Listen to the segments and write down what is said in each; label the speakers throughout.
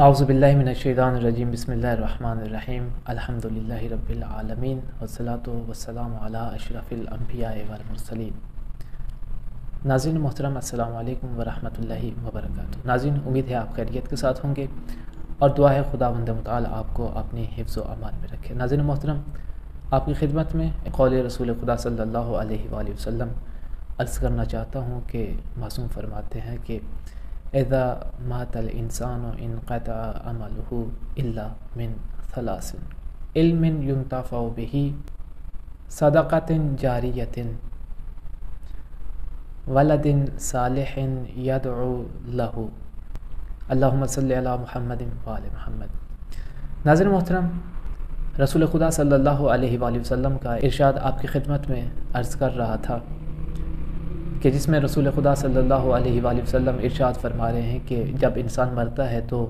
Speaker 1: اعوذ باللہ من الشیطان الرجیم بسم اللہ الرحمن الرحیم الحمدللہ رب العالمین والصلاة والسلام علی اشرف الانبیاء والمرسلین۔ ناظرین محترم السلام علیکم ورحمۃ اللہ وبرکاتہ۔ ناظرین امید ہے آپ خیریت کے ساتھ ہوں گے اور دعا ہے خداوند متعال آپ کو اپنی حفظ و امان میں رکھے۔ ناظرین محترم آپ کی خدمت میں قول رسول خدا صلی اللہ علیہ وآلہ وسلم عرض کرنا چاہتا ہوں کہ معصوم فرماتے ہیں کہ اذا مات الانسان انقطع عمله الا من ثلاث علم ينتفع به صدقۃ جاریۃ ولد صالح يدعو له اللہم صلی علی محمد وآل محمد۔ ناظرین محترم رسول خدا صلی اللہ علیہ وآلہ وسلم کا ارشاد آپ کی خدمت میں عرض کر رہا تھا کہ جس میں رسول خدا صلی اللہ علیہ وآلہ وسلم ارشاد فرما رہے ہیں کہ جب انسان مرتا ہے تو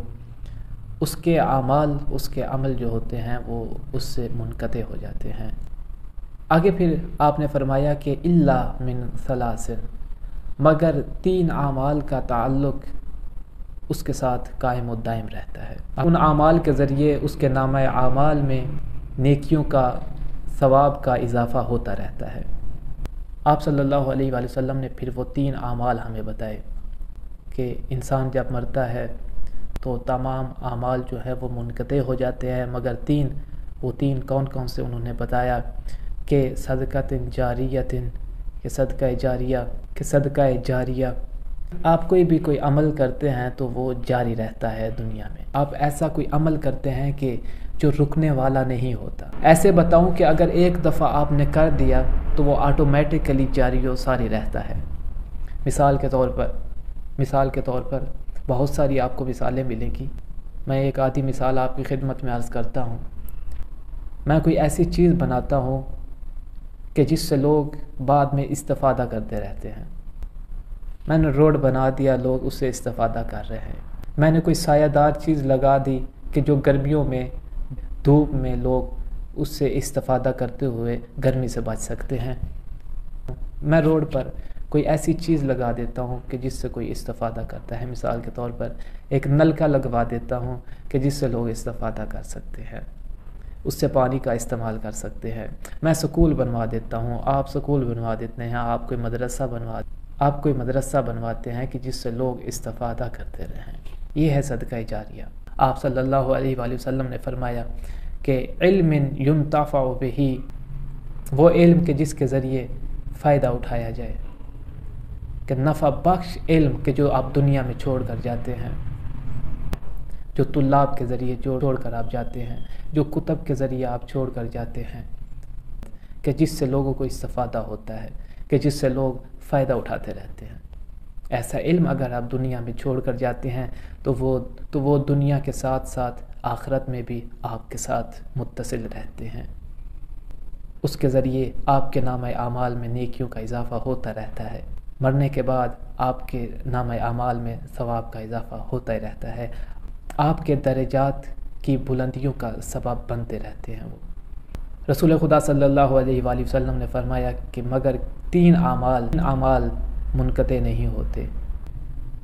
Speaker 1: اس کے اعمال اس کے عمل جو ہوتے ہیں وہ اس سے منقطع ہو جاتے ہیں۔ آگے پھر آپ نے فرمایا کہ الا من ثلاث، مگر 3 اعمال کا تعلق اس کے ساتھ قائم و دائم رہتا ہے۔ ان اعمال کے ذریعے اس کے نامہ اعمال میں نیکیوں کا ثواب کا اضافہ ہوتا رہتا ہے۔ آپ صلی اللہ علیہ وآلہ وسلم نے پھر وہ 3 اعمال ہمیں بتائے کہ انسان جب مرتا ہے تو تمام اعمال جو ہے وہ منقطع ہو جاتے ہیں، مگر 3 وہ 3 کون کون سے انہوں نے بتایا کہ صدقۃ جاریۃ، کہ صدقہ جاریہ آپ کوئی عمل کرتے ہیں تو وہ جاری رہتا ہے دنیا میں۔ آپ ایسا کوئی عمل کرتے ہیں کہ جو رکنے والا نہیں ہوتا۔ ایسے بتاؤں کہ اگر ایک دفعہ آپ نے کر دیا تو وہ آٹومیٹکلی جاری و ساری رہتا ہے۔ مثال کے طور پر بہت ساری آپ کو مثالیں ملیں گی۔ میں ایک آدھی مثال آپ کی خدمت میں عرض کرتا ہوں۔ میں کوئی ایسی چیز بناتا ہوں کہ جس سے لوگ بعد میں استفادہ کرتے رہتے ہیں۔ میں نے روڈ بنا دیا، لوگ اس سے استفادہ کر رہے ہیں۔ میں نے کوئی سایہ دار چیز لگا دی کہ جو گرمیوں میں دھوپ میں لوگ اس سے استفادہ کرتے ہوئے گرمی سے بچ سکتے ہیں۔ میں روڈ پر کوئی ایسی چیز لگا دیتا ہوں کہ جس سے کوئی استفادہ کرتا ہے۔ مثال کے طور پر ایک نلکا لگوا دیتا ہوں کہ جس سے لوگ استفادہ کر سکتے ہیں، اس سے پانی کا استعمال کر سکتے ہیں۔ میں سکول بنوا دیتا ہوں، آپ سکول بنوا دیتے ہیں، آپ کوئی مدرسہ بنواتے ہیں کہ جس سے لوگ استفادہ کرتے رہیں۔ یہ ہے صدقہ جاریہ۔ آپ صلی اللہ علیہ وآلہ وسلم نے فرمایا کہ علم ينتفع به، وہ علم کے جس کے ذریعے فائدہ اٹھایا جائے، کہ نفع بخش علم کہ جو آپ دنیا میں چھوڑ کر جاتے ہیں، جو طلاب کے ذریعے چھوڑ کر آپ جاتے ہیں، جو کتب کے ذریعے آپ چھوڑ کر جاتے ہیں، کہ جس سے لوگوں کو استفادہ ہوتا ہے، کہ جس سے لوگ فائدہ اٹھاتے رہتے ہیں۔ ایسا علم اگر آپ دنیا میں چھوڑ کر جاتے ہیں تو وہ دنیا کے ساتھ ساتھ آخرت میں بھی آپ کے ساتھ متصل رہتے ہیں۔ اس کے ذریعے آپ کے نامہ اعمال میں نیکیوں کا اضافہ ہوتا رہتا ہے۔ مرنے کے بعد آپ کے نامہ اعمال میں ثواب کا اضافہ ہوتا ہی رہتا ہے۔ آپ کے درجات کی بلندیوں کا سبب بنتے رہتے ہیں۔ وہ رسول خدا صلی اللہ علیہ وآلہ وسلم نے فرمایا کہ مگر 3 اعمال منقطع نہیں ہوتے۔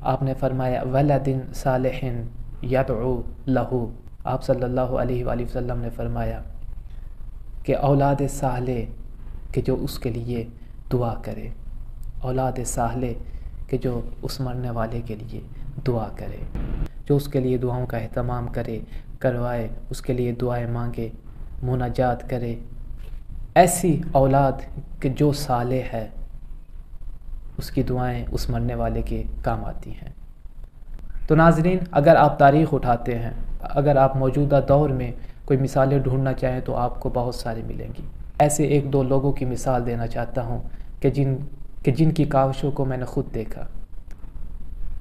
Speaker 1: آپ نے فرمایا ولد صالح یدعو لہ، آپ صلی اللہ علیہ وآلہ وسلم نے فرمایا کہ اولاد صالح کہ جو اس کے لیے دعا کرے، اولاد صالح کہ جو اس مرنے والے کے لیے دعا کرے، جو اس کے لیے دعاؤں کا اہتمام کروائے، اس کے لیے دعائیں مانگے، مناجات کرے۔ ایسی اولاد کہ جو صالح ہے، اس کی دعائیں اس مرنے والے کے کام آتی ہیں۔ تو ناظرین اگر آپ تاریخ اٹھاتے ہیں، اگر آپ موجودہ دور میں کوئی مثالیں ڈھونڈنا چاہیں تو آپ کو بہت ساری ملیں گی۔ ایسے 1-2 لوگوں کی مثال دینا چاہتا ہوں کہ جن کی کاوشوں کو میں نے خود دیکھا،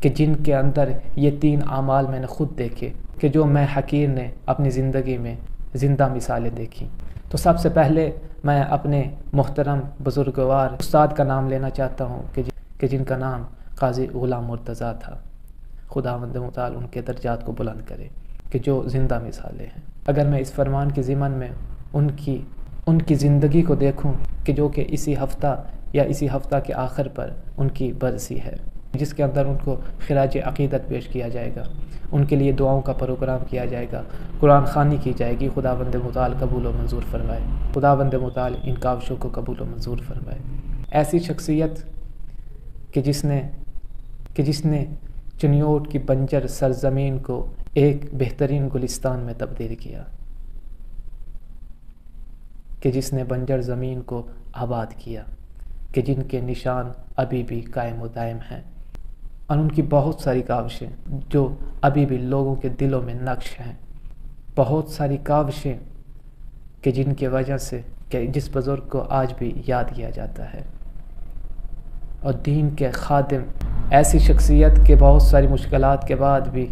Speaker 1: کہ جن کے اندر یہ 3 اعمال میں نے خود دیکھے، کہ جو میں حقیر نے اپنی زندگی میں زندہ مثالیں دیکھی۔ تو سب سے پہلے میں اپنے محترم بزرگوار استاد کا نام لینا چاہتا ہوں کہ جن کا نام قاضی غلام مرتضیٰ تھا۔ خداوند متعال ان کے درجات کو بلند کرے، کہ جو زندہ مثالیں ہیں۔ اگر میں اس فرمان کے ضمن میں ان کی زندگی کو دیکھوں کہ جو کہ اسی ہفتہ کے آخر پر ان کی برسی ہے، جس کے اندر ان کو خراج عقیدت پیش کیا جائے گا، ان کے لیے دعاؤں کا پروگرام کیا جائے گا، قرآن خوانی کی جائے گی۔ خداوند متعال قبول و منظور فرمائے، خداوند متعال ان کاوشوں کو قبول و منظور فرمائے۔ ایسی شخصیت کہ جس نے چنیوٹ کی بنجر سرزمین کو ایک بہترین گلستان میں تبدیل کیا، کہ جس نے بنجر زمین کو آباد کیا، کہ جن کے نشان ابھی بھی قائم و دائم ہیں، اور ان کی بہت ساری کاوشیں جو ابھی بھی لوگوں کے دلوں میں نقش ہیں، بہت ساری کاوشیں کہ جن کی وجہ سے کہ جس بزرگ کو آج بھی یاد کیا جاتا ہے، اور دین کے خادم، ایسی شخصیت کے بہت ساری مشکلات کے بعد بھی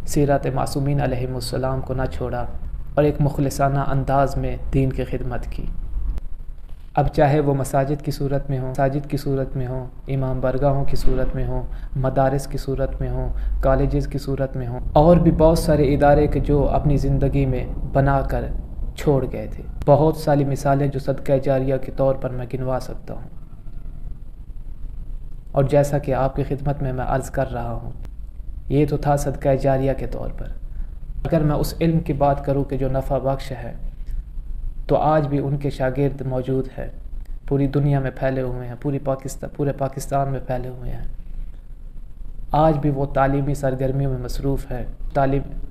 Speaker 1: سیرت معصومین علیہم السلام کو نہ چھوڑا اور ایک مخلصانہ انداز میں دین کی خدمت کی۔ اب چاہے وہ مساجد کی صورت میں ہوں، امام برگاہوں کی صورت میں ہوں، مدارس کی صورت میں ہوں، کالجز کی صورت میں ہوں، اور بھی بہت سارے ادارے کہ جو اپنی زندگی میں بنا کر چھوڑ گئے تھے۔ بہت ساری مثالیں جو صدقہ جاریہ کے طور پر میں گنوا سکتا ہوں، اور جیسا کہ آپ کی خدمت میں عرض کر رہا ہوں، یہ تو تھا صدقہ جاریہ کے طور پر۔ اگر میں اس علم کی بات کروں کہ جو نفع بخش ہے، تو آج بھی ان کے شاگرد موجود ہیں، پوری دنیا میں پھیلے ہوئے ہیں، پورے پاکستان میں پھیلے ہوئے ہیں۔ آج بھی وہ تعلیمی سرگرمیوں میں مصروف ہیں،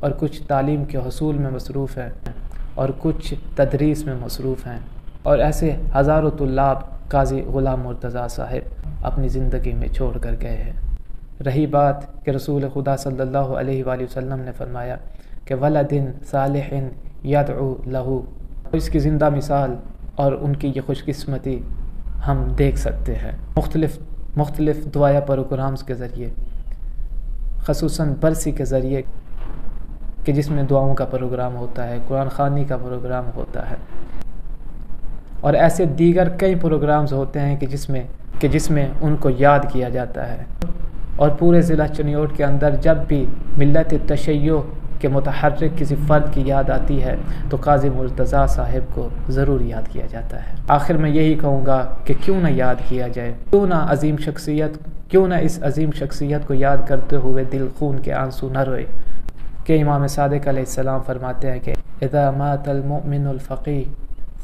Speaker 1: اور کچھ تعلیم کے حصول میں مصروف ہیں، اور کچھ تدریس میں مصروف ہیں، اور ایسے ہزاروں طلاب قاضی غلام مرتضیٰ صاحب اپنی زندگی میں چھوڑ کر گئے ہیں۔ رہی بات کہ رسول خدا صلی اللہ علیہ وآلہ وسلم نے فرمایا کہ ولد صالح یدعو لہو، اس کی زندہ مثال اور ان کی یہ خوش قسمتی ہم دیکھ سکتے ہیں مختلف دعائیا پروگرامز کے ذریعے، خصوصاً برسی کے ذریعے کہ جس میں دعاؤں کا پروگرام ہوتا ہے، قرآن خوانی کا پروگرام ہوتا ہے، اور ایسے دیگر کئی پروگرامز ہوتے ہیں کہ جس میں ان کو یاد کیا جاتا ہے۔ اور پورے ضلع چنیوٹ کے اندر جب بھی ملت تشیع کے متحرک کسی فرد کی یاد آتی ہے تو قاضی مرتضیٰ صاحب کو ضرور یاد کیا جاتا ہے۔ آخر میں یہی کہوں گا کہ کیوں نہ یاد کیا جائے، کیوں نہ اس عظیم شخصیت کو یاد کرتے ہوئے دل خون کے آنسو نہ روئے، کہ امام صادق علیہ السلام فرماتے ہیں کہ اذا مات المؤمن الفقی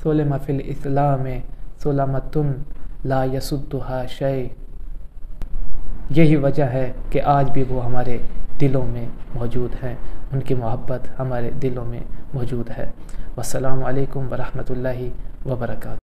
Speaker 1: ثلم فی الاسلام ثلمۃ لا یسدها شیء۔ یہی وجہ ہے کہ آج بھی وہ ہمارے دلوں میں موجود ہیں، ان کی محبت ہمارے دلوں میں موجود ہے۔ والسلام علیکم ورحمۃ اللہ وبرکاتہ۔